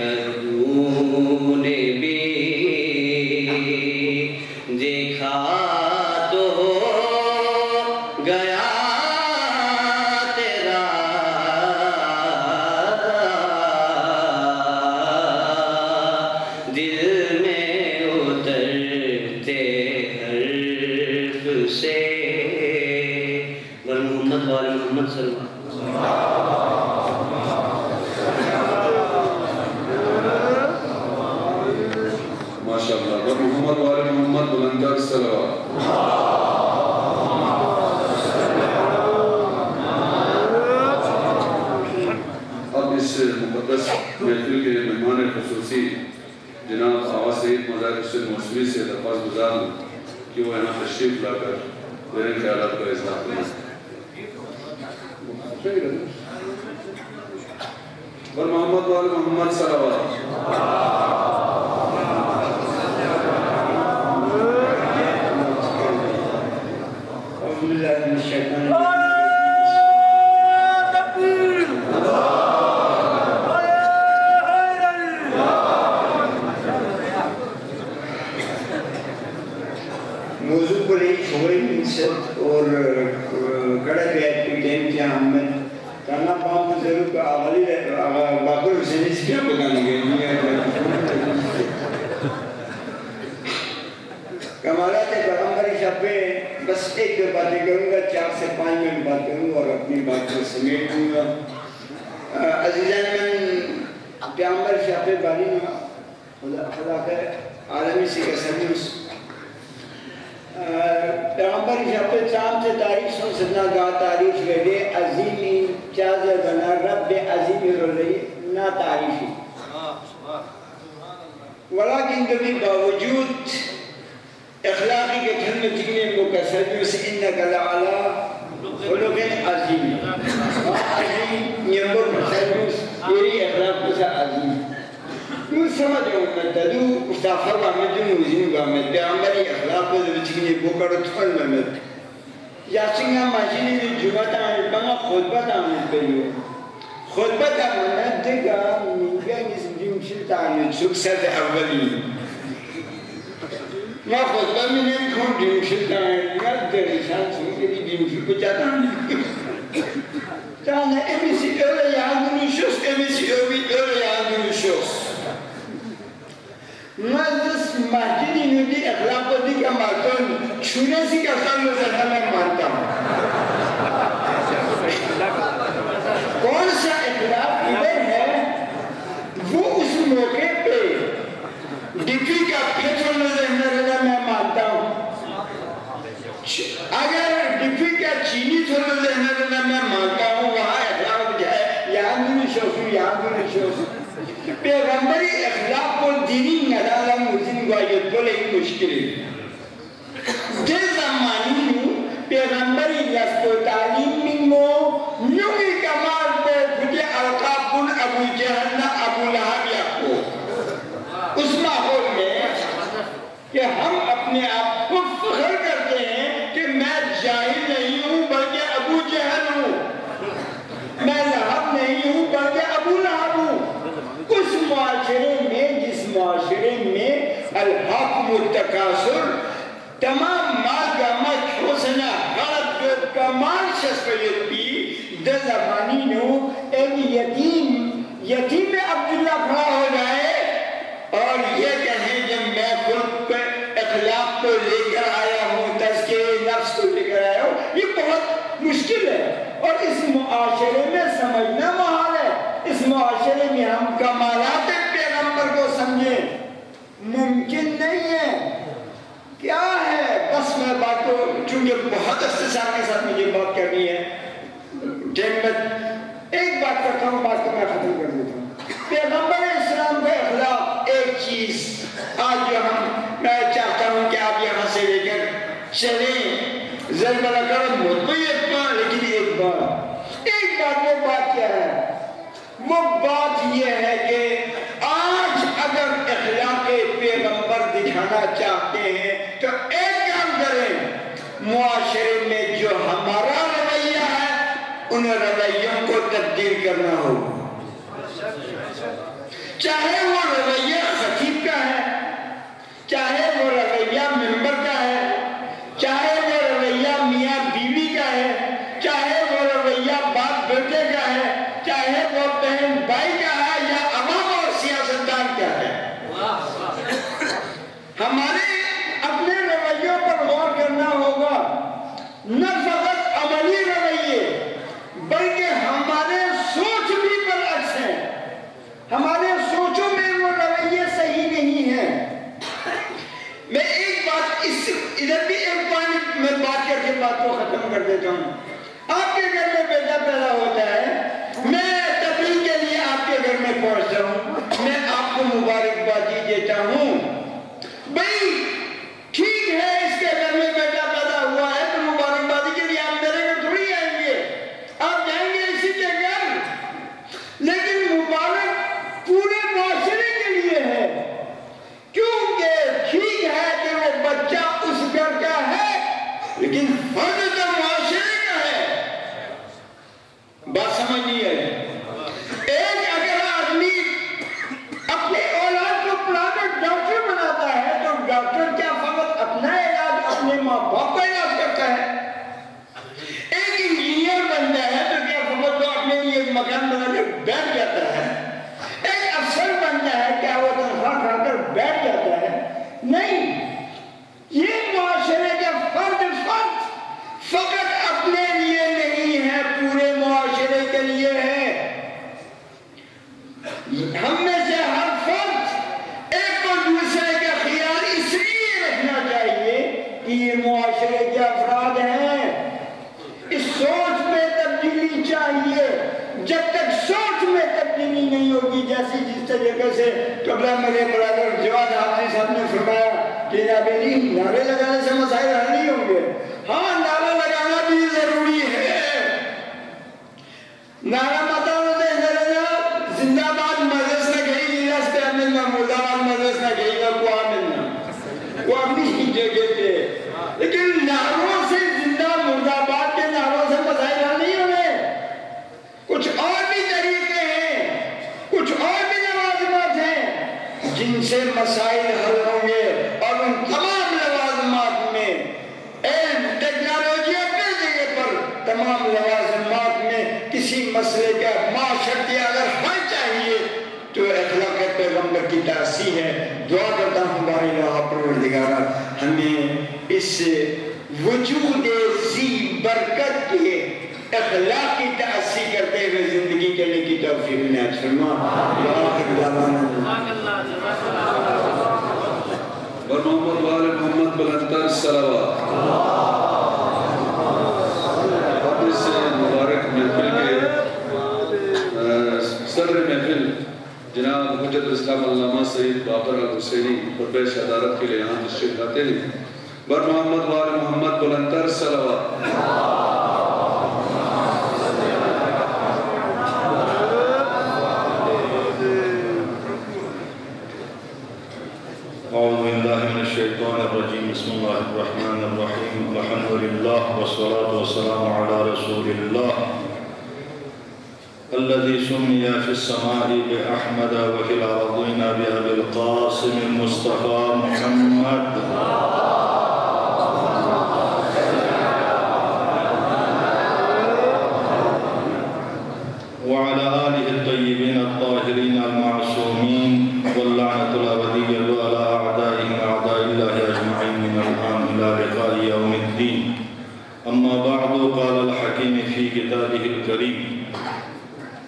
عدو نے بھی دیکھا تو ہو گیا تیرا دل میں اترتے حرف سے محمد وال محمد صلی اللہ علیہ وسلم ماشاءاللہ محمد وال محمد بلندر صلوات مقدس محفل کے مہمان خصوصی جناب آغا سید مزار حسین موسوی سے درخواست گزار ہوں کہ وہ یہاں تشریف لا کر میرے خیالات کا اظہار کریں اور محمد وال محمد صلوات اعوذ باللہ من الشیطان الرجیم موضوع کو لئے چھوڑی منصد اور کڑا بیت کی ٹیم کیا ہمیں کہنا پاؤں کو ضرور کہ آغالی باقر حسین اس کیا بتانے گئے کمالات پیغمبر شاپے بس ایک دو باتیں کروں گا 4 سے 5 منٹ بات کروں گا اور اپنی بات کو سمیٹ دوں گا عزیزان من پیغمبر شاپے باری خدا کر عالمی سے کسمیوس پیغمبر شاپے چاند سے تاریخ سن سدنا گا تعریف ویدے عظیمی چازر بنا رب عظیمی رو رہی نا تعریفی ولیکن کبھی باوجود اخلاقی کے خدمتی نے مکسر سے انکا لعلا خلق عظیم عظیم نیمبر مکسر یہی اخلاق کسا عظیم نور سمجھ امت دو استغفر محمد نوزین محمد پیغمبری اخلاق کو ذبچکنے بوکر تھول محمد یاسنگا ماشینی جو جمعت آمد بنا خطبت آمد بیو خطبت آمد دیگا منگا نسم جمشل تانید سکسر اولی ما خطبہ میں نہیں کھون جمشل تانید یا دریشان سنگری جمشل بچاتا آمد تانا امیسی اولا یادونی شخص امیسی اولا یادونی شخص مجلس مسجدی نودی اخلاق کو دی کا مارتون چھونے سی کا سن نظر میں مانتا ہوں کون سا اخلاق ادھر ہے وہ اس موقع پہ ڈپی کا پھیچو نظر میں مانتا ہوں اگر ڈپی کا چینی تو نظر میں مانتا ہوں وہاں اخلاق جائے یہاں دونی شوفی یہاں دونی شوفی پیغمبری اخلاق کو دینی ندالا موزین گوائیت بولے ہی مشکلی جے زمانی ہوں پیغمبری لسک و تعلیم منگو نوی کمال کو خودی القاب کن ابو جہن ابو لہب یکو اس ماحول میں کہ ہم اپنے آپ کو فخر کرتے ہیں کہ میں جاہل نہیں ہوں بلکہ ابو جہل ہوں میں لہب نہیں ہوں بلکہ ابو لہب ہوں اس معاشرے میں جس معاشرے میں الحق متقاصر تمام مال گامت حسنہ غلط جو کمال شسفیت بھی در زمانی نو ایک یتیم عبداللہ کھڑا ہو جائے اور یہ کہیں جب میں خود پہ اخلاق کو لے کر آیا ہوں تذکیر نفس کو لے کر آیا ہوں یہ بہت مشکل ہے اور اس معاشرے میں سمجھنا محال ہے اس معاشرے میں ہم کمالات پیغمبر کو سمجھیں ممکن نہیں ہے کیا ہے بس میں بات کو چونکہ بہت اختصار کے ساتھ مجھے بات کرنی ہے ایک بات کرتا ہوں بات کو میں ختم کر دیتا ہوں پیغمبر بعد وہ بات کیا ہے؟ وہ بات یہ ہے کہ آج اگر اخلاق پیغمبر دکھانا چاہتے ہیں تو ایک کام کریں، معاشرے میں جو ہمارا رویہ ہے ان رویوں کو تبدیل کرنا ہوگا، چاہے وہ رویہ خطیب کا ہے، چاہے وہ رویہ ممبر کا ہے، چاہے وہ رویہ میاں بیوی کا ہے، چاہے وہ رویہ باپ بیٹے کا ہے، چاہے وہ بہن بھائی کا ہے یا عوام اور سیاستدان کا ہے۔ ہمارے اپنے رویوں پر غور کرنا ہوگا، نہ فقط عملی رویے بلکہ ہمارے سوچ بھی برعکس ہیں، ہمارے سوچوں میں وہ رویے صحیح نہیں ہیں۔ میں ایک بات ادھر بھی ایک پوائنٹ میں بات کر کے بات کو ختم کر دیتا ہوں۔ آپ کے گھر میں بیٹا پیدا ہوتا ہے، میں تبلیغ کے لیے آپ کے گھر میں پہنچتا ہوں، میں آپ کو مبارکبادی دیتا ہوں، بھائی ٹھیک ہے اس کے گھر میں بیٹا پیدا ہوا ہے تو مبارکبادی کے لیے آپ میرے گھر تھوڑی آئیں گے، آپ جائیں گے اسی کے گھر، لیکن مبارک پورے معاشرے کے لیے ہے، کیونکہ ٹھیک ہے کہ وہ بچہ اس گھر کا ہے لیکن فرد تو معاشرے کا ہے۔ بات سمجھ نہیں آئی؟ ایک اگر آدمی اپنی اولاد کو پرائیویٹ ڈاکٹر بناتا ہے تو ڈاکٹر کیا فقط اپنا علاج اپنے ماں باپ کا علاج کرتا ہے؟ ایک انجینئر بنتا ہے تو کیا فقط وہ اپنے لیے مکان بنا کے بیٹھ جاتا ہے؟ ایک افسر بنتا ہے کیا وہ تنخواہ کھا کر بیٹھ جاتا ہے؟ نہیں، یہ معاشرے کا فرد فقط اپنے لیے نہیں ہے، پورے معاشرے کے لیے ہے۔ ہم میں سے ہر فرد ایک اور دوسرے کا خیال اس لیے رکھنا چاہیے کہ یہ معاشرے کے افراد ہیں، اس سوچ میں تبدیلی چاہیے۔ جب تک سوچ میں تبدیلی نہیں ہوگی، جیسی جس طریقے سے قبلہ میرے برادر جواد حافظ صاحب نے فرمایا کہ جناب علی نعرے لگانے سے مسائل حل نہیں ہوں گے۔ ہاں نعرہ لگانا بھی ضروری ہے، نعرہ مطلب زندہ باد مجلس نہ کہیں گی رس پہ ملنا، مردہ باد مجلس نہ کہیں گا کو ملنا، وہ اپنی ہی جگہ پہ، لیکن نعروں سے زندہ مردہ باد کے نعروں سے مسائل حل نہیں ہونے، کچھ اور بھی طریقے ہیں، کچھ اور بھی لوازمات ہیں جن سے مسائل حل ہوں گے، اور ان تمام لوازمات میں علم ٹیکنالوجی اپنے جگہ پر، تمام لوازمات میں کسی مسئلے کا معاشرتی اگر حل چاہیے تو اخلاق پیغمبر کی تأثیر ہے۔ دعا کرتا ہوں بارے اللہ پروردگارہ ہمیں اس وجود ذی برکت کے اخلاق کی تأثیر کرتے ہوئے زندگی کرنے کی توفیق عنایت فرما۔ آخر دعوانا اور محمد وآل محمد بلندتر صلوات۔ اب اس مبارک محفل کے صدر محفل جناب حجت اسلام علامہ سید باقر الحسینی پر پیش عدالت کے لیے یہاں تشریف لاتے ہیں۔ بر محمد وآل محمد بلندتر صلوات۔ اعوذ باللہ من الشیطان الرجیم، بسم اللہ الرحمن الرحیم، الحمدللہ والصلاة والسلام علی رسول اللہ الذي سمي في السماء بأحمد وفي الأرضين بأبي القاسم المصطفى محمد وعلى آله الطيبين الطاهرين المعصومين واللعنة الأبدية على أعدائهم أعداء الله أجمعين من الآن إلى لقاء يوم الدين. أما بعد، قال الحكيم في كتابه الكريم: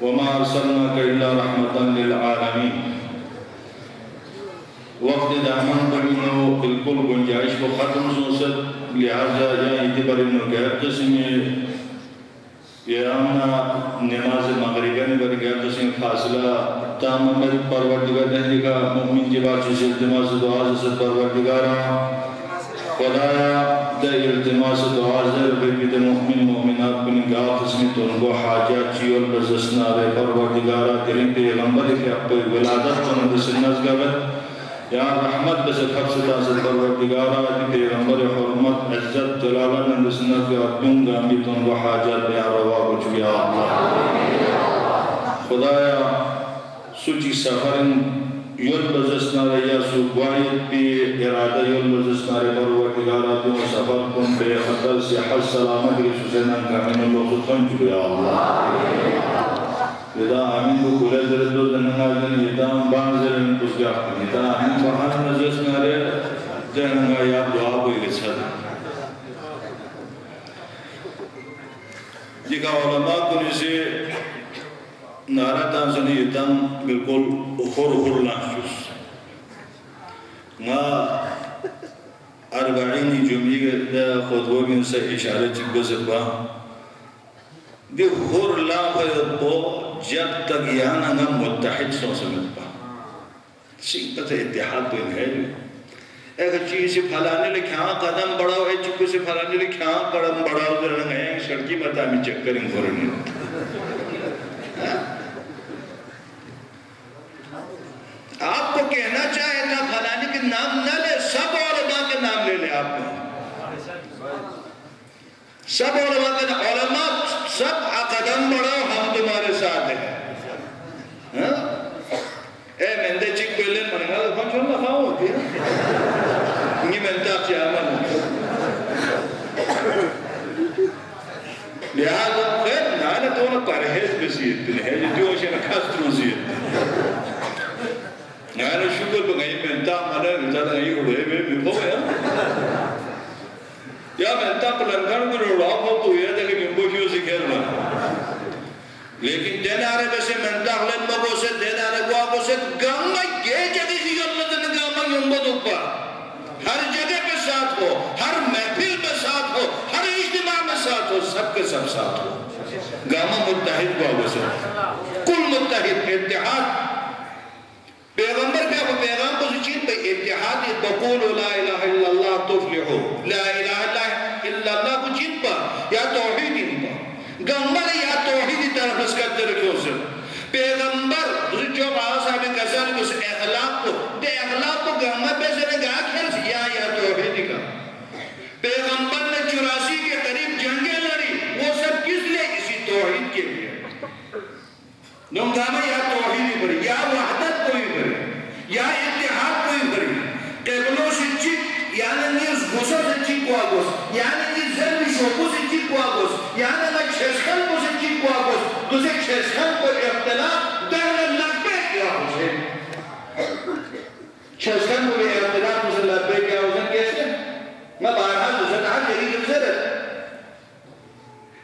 وما أرسلناك إلا رحمة للعالمين. وقت دامن بنو بالکل گنجائش کو ختم سوسد لہذا جائیں اعتبار انہوں گئر قسمی یہ آمنا نماز مغربہ نے بر گئر قسم فاصلہ تامامل پروردگار دہلی کا مؤمن جبا چیز التماس دعا سے پروردگارا خدایا دے التماس دعا سے بلکہ مؤمن مومنات کو نگاہ قسمی تو تنگو حاجات چیول بزسنا رے پروردگارہ تیرین پیغمبر کے اپنے ولادت کو ندسنز گوت یا رحمت بزد حفظتا سے پروردگارہ پیغمبر حرمت عزت جلالہ ندسنز گوت دنگا می تنگو حاجات یا روا بچ گیا اللہ خدایا سوچی سفرن یول بزسنا رے یا سوگوائیت پی ارادہ یول بزسنا رے پروردگارہ دیوں سفر کن بے خطر سے حج سلامت کے سوزنان کامین اللہ خطن چکو یا اللہ لذا آمین کو کھولے دردو دنگا دن یدام بانزرین پسگا لذا آمین بہان نزسنا رے دنگا یا دعا کوئی رسد دیکھا علماء کو نسے نارا تانسانی یدام بالکل خور لانشوس ما اربعینی جمعی دا خطبوگین سے اشارہ چک بزرگا دی خور لانخیت کو جب تک یانا نا متحد سو سمجھ پا سیکتا اتحاد تو انہیں ہے اگر چیز سے پھلانے لکھے ہاں قدم بڑھاو ہے چکو سے پھلانے لکھے ہاں قدم بڑھاو در رنگ ہے سڑکی مطا میں چک کریں خورنے آپ کو کہنا چاہے تھا پھلانے کے نام نہ لے سب علماء کے نام لے لے آپ کو سب علماء کے نام علماء سب قدم بڑھاو ہم تمہارے ساتھ ہیں اے مندے چک پہلے منگا تو پانچ اللہ خواہ ہوتی ہے انگی ملتا آپ سے آمن لہذا خیر نانا تو انہا پرہیز بسیت ہے جو اسے نکاس تروزیت نانا شکر بگئی ملتا مانا رجالہ نہیں اڑے میں بھو گیا یا ملتا پلنگان کو روڑا ہو تو یہ تھا کہ ممبو کیوں سے کھیل رہا لیکن دینارے بسے منتاقلن مگو سے دینارے کو آگو سے گاما یہ جگہ ہی اللہ دن گاما یمبا دوپا ہر جگہ پہ ساتھ ہو ہر محفل پہ ساتھ ہو ہر اجتماع میں ساتھ ہو سب کے سب ساتھ ہو گاما متحد کو آگو سے کل متحد اتحاد پیغمبر کیا وہ پیغام کو سچین پہ اتحاد بقول لا الہ الا اللہ تفلحو لا الہ الا اللہ کو چین پا یا توحید ان پا گمبر یا توحیدی طرف اس کا درکیوں سے پیغمبر جو بہا صاحب کسر اس اخلاق کو دے اخلاق کو گمبر پہ سے نگاہ کھر یا توحیدی کا پیغمبر نے 84 کے قریب جنگیں لڑی وہ سب کس لئے اسی توحید کے لئے نمگامہ یا توحیدی بری یا وحدت کوئی بری یا اتحاد کوئی بری قبلوں سے چک یعنی نیز غصہ سے چک کو آگوس یعنی نیز ذرمی شوکو سے چک کو آگوس یعنی نیز چھسکن کو سے چک کو آگوس دوسے چھسکن کو اختلاف دہن لگبے کیا حسین چھسکن کو اختلاف دوسے لگبے کیا حسین کیسے میں بارحال دوسے کہا تیری جمزر ہے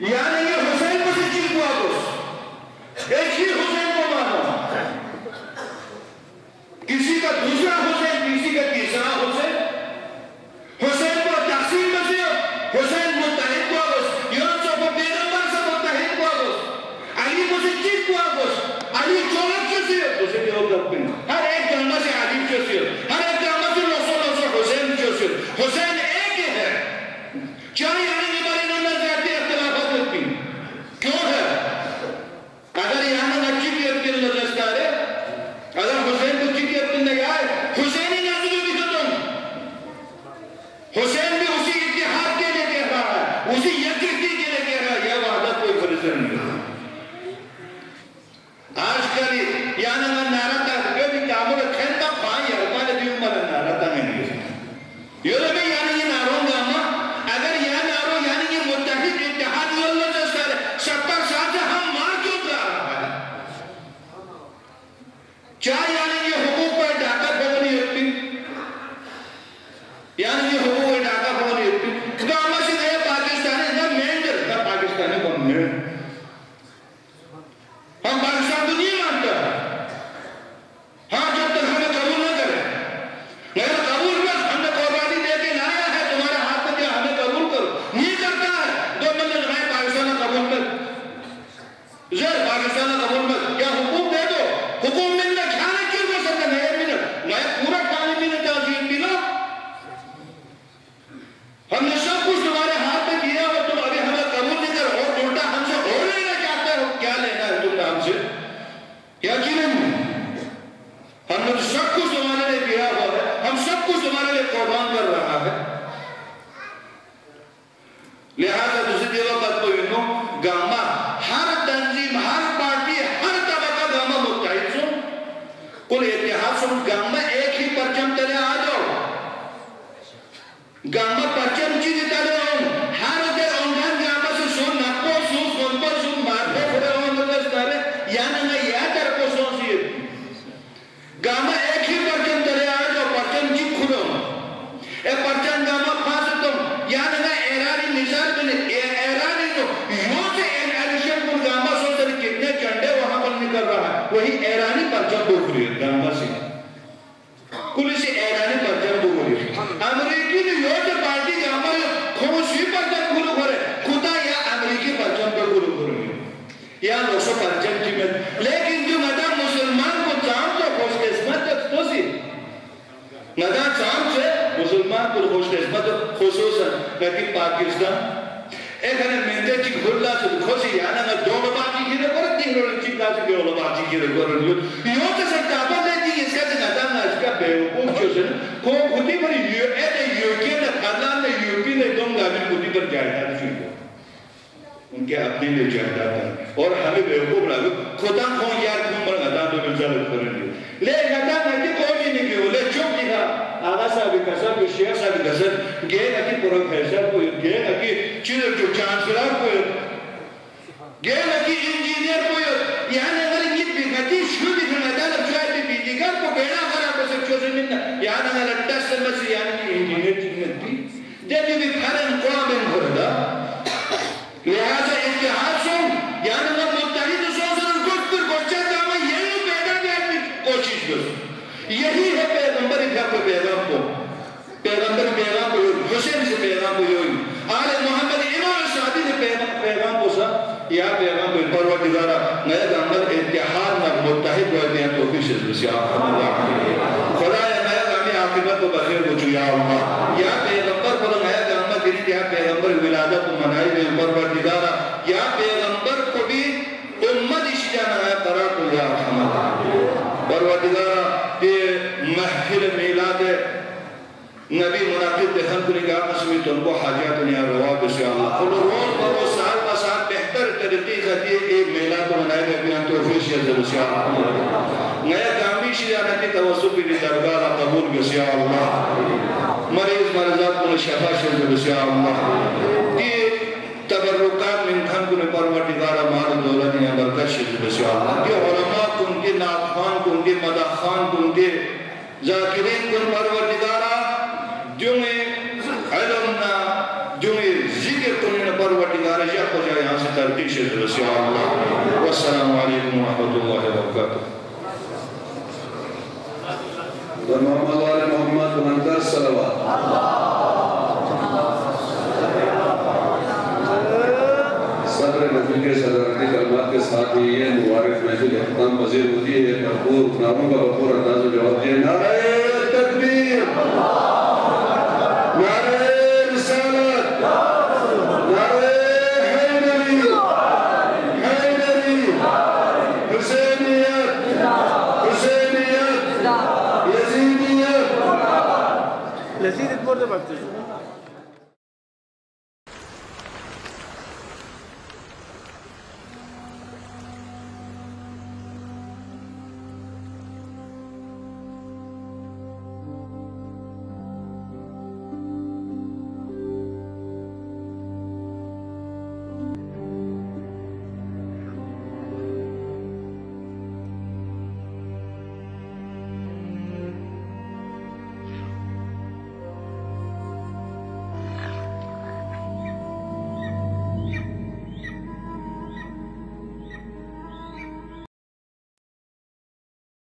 یعنی یہ حسین کو سے چک کو آگوس ایک ہی حسین کو مانو کسی کا دوسرا حسین کسی کا تیسرا حسین حسین کو تقسیم بسے حسین متحد کو آگوس یونسو کو پیغمبر سے متحد کو آگوس علی کو سے چیک کو آگوس علی چولک چیسی ہے دوسرے کیا ہوگا اپنے ہر ایک جنگہ سے علی چیسی ہے ہر ایک جنگہ سے نوسو حسین چیسی ہے حسین ایک ہی ہے چاہی علی نباری نمبر زیادتی اختلافات ہوتی کیوں ہے اگر یہاں نچی بھی اپنی لذستا ہے اگر حسین کو چکی اپنی نہیں آئے حسینی نازل بھی ختم حسین بھی اسی اتحاد کے لئے کہہ رہا ہے اسی یکرتی کے لئے کہہ رہا ہے یہ وحدت کوئی فرض نہیں آج کل یعنی میں نارتا ہے بھی کامل کھینتا خواہی ہے ہمارے بھی عمر نارتا میں نہیں یہ لگے یعنی یہ ناروں گا اگر یہ ناروں یعنی یہ متحد اتحاد یہ اللہ جیسا ہے 70 سال سے ہم مار کیوں جا رہا ہے چاہے یعنی یہ حقوق پر ڈاکہ بھونی ہوتی یعنی یہ حقوق پر ڈاکہ بھونی ہوتی گاما سے گئے پاکستانی نہ مینڈر نہ پاکستانی کو مینڈر ہم پاکستان تو نہیں مانتا ہاں جب تک ہمیں قبول نہ کرے مگر قبول میں ہم نے قربانی دے کے لایا ہے تمہارے ہاتھ میں کیا ہمیں قبول کرو نہیں کرتا ہے دو ملت ہمیں پاکستان قبول کر زیر پاکستان قبول کر کیا حقوق دے دو حقوق ملنا کھانے کیوں کر سکتا نئے منٹ نئے پورا کھانے پینے تاثیر پینا ہم نے سب کچھ تمہارے ہاتھ میں کیا اور تم ابھی ہمیں قبول نہیں کر اور الٹا ہم سے اور لینا خاصم گاما ایک ہی پرچم تلے آ جاؤ گاما پرچم چیزی تلے ہوں ہر دے اونگان گاما سے سون نپو سون سنپو سون مارپو کھڑے ہوں مدرس تارے یا نگا یا در کو سون سی گاما ایک ہی پرچم تلے آ جاؤ پرچم چی کھڑے ہوں اے پرچم گاما خاصتم یا نگا ایرانی مثال بنے ایرانی جو یوں سے ایڈیشن پر گاما سون تلے کتنے چنڈے وہاں پر نکل رہا ہے وہی ایرانی پرچم بکری ہے گاما سے کلی سے ایرانی پرچم بکری ہے امریکی نے یوں سے پارٹی گاما خوشی پرچم کھلو کھرے خدا یا امریکی پرچم پر کھلو کھرے یا لوسو پرچم کی میں لیکن جو مدہ مسلمان کو چاہم تو خوش قسمت تو سی مدہ چاہم سے مسلمان کو خوش قسمت خصوصا کہ پاکستان ایک ہنے مندے چی گھرلا سے خوشی یا نگا دونوں باتی کی رکھو رکھتی ہیں چی کہا سے کہ اولو باتی کی رکھو رکھو یوں سے سرکابہ لیتی اس کا زنگاتا نا اس کا بیوکوف جو سے کھو خودی پر یوکی نے خدلان نے یوکی نے دوں گا بھی خودی پر جائداد چوئی ان کے اپنے لئے جائداد ہے اور ہمیں بیوکوف لگو خدا کھون یار کھون پر غدا تو بلزا لگ کرنے لے غدا نتی کوئی نہیں کیوں لے چوک نہیں تھا آغا صاحب کسر کو شیخ صاحب کسر گئے نکی پروفیسر کو گئے نکی چیزر جو چانسلر کو گئے نکی انجینئر کو یعنی اگر یہ بگتی شو بھی گھنگتا لب شاید بھی بیدیگر کو بیڑا خراب ہو سکتا ہے یعنی اگر لٹس سلمسی یعنی کہ انجینئر چیزمت بھی جب بھی پھرن قوام بھردا لہذا اتحاد سن یعنی اگر متحید سوزن گفت پر گوچہ جامع یہی پیدا کرنے کوشش کر یہی ہے پیغمبر پیغام کو حسین سے پیغام کو یوئی آل محمد امام شادی سے پیغام کو سا یا پیغام کو پروردگارہ نئے گامر اتحاد نہ متحد ہوئے ہیں توفیق سے بسی خدا یا نئے گامی عاقبت کو بخیر کو چویا اللہ یا پیغمبر کو نئے گامر گرید یا پیغمبر ولادت کو منائی میں پروردگارہ یا پیغمبر کو بھی امت اشجانا ہے قرار کو یا حمد پروردگارہ کہ محفل میلاد نبی مناقب دہن کو نگاہ قسمی تو ان کو حاجات نیا روا بسی اللہ خلو روز برو سال بسال بہتر طریقی خطی ایک میلاد کو منائے گئے بیان توفیق شیئر بسی اللہ نیا کامی شیئر کی توسط بھی درگاہ قبول بسی اللہ مریض مرضات کو شفا شیئر بسی اللہ کہ تبرکات من کھن کو پروردگارہ مال دولت یا برکت شیئر بسی اللہ کہ علماء کو ان کے ناقخان کو ان کے مدخان کو ان کے ذاکرین کو پروردگارہ جمعی علمنا جمعی ذکر کنین پروردگارہ یا خجا یہاں سے ترقی شیئر رسی اللہ والسلام علیکم ورحمت اللہ وبرکاتہ در محمد وآل محمد بلندر صلوات صدر محفل کے صدرتی کلمات کے ساتھ ہی یہ مبارک محفل اختتام پذیر ہوتی ہے بھرپور ناموں کا بھرپور انداز و جواب دیا نعرہ تکبیر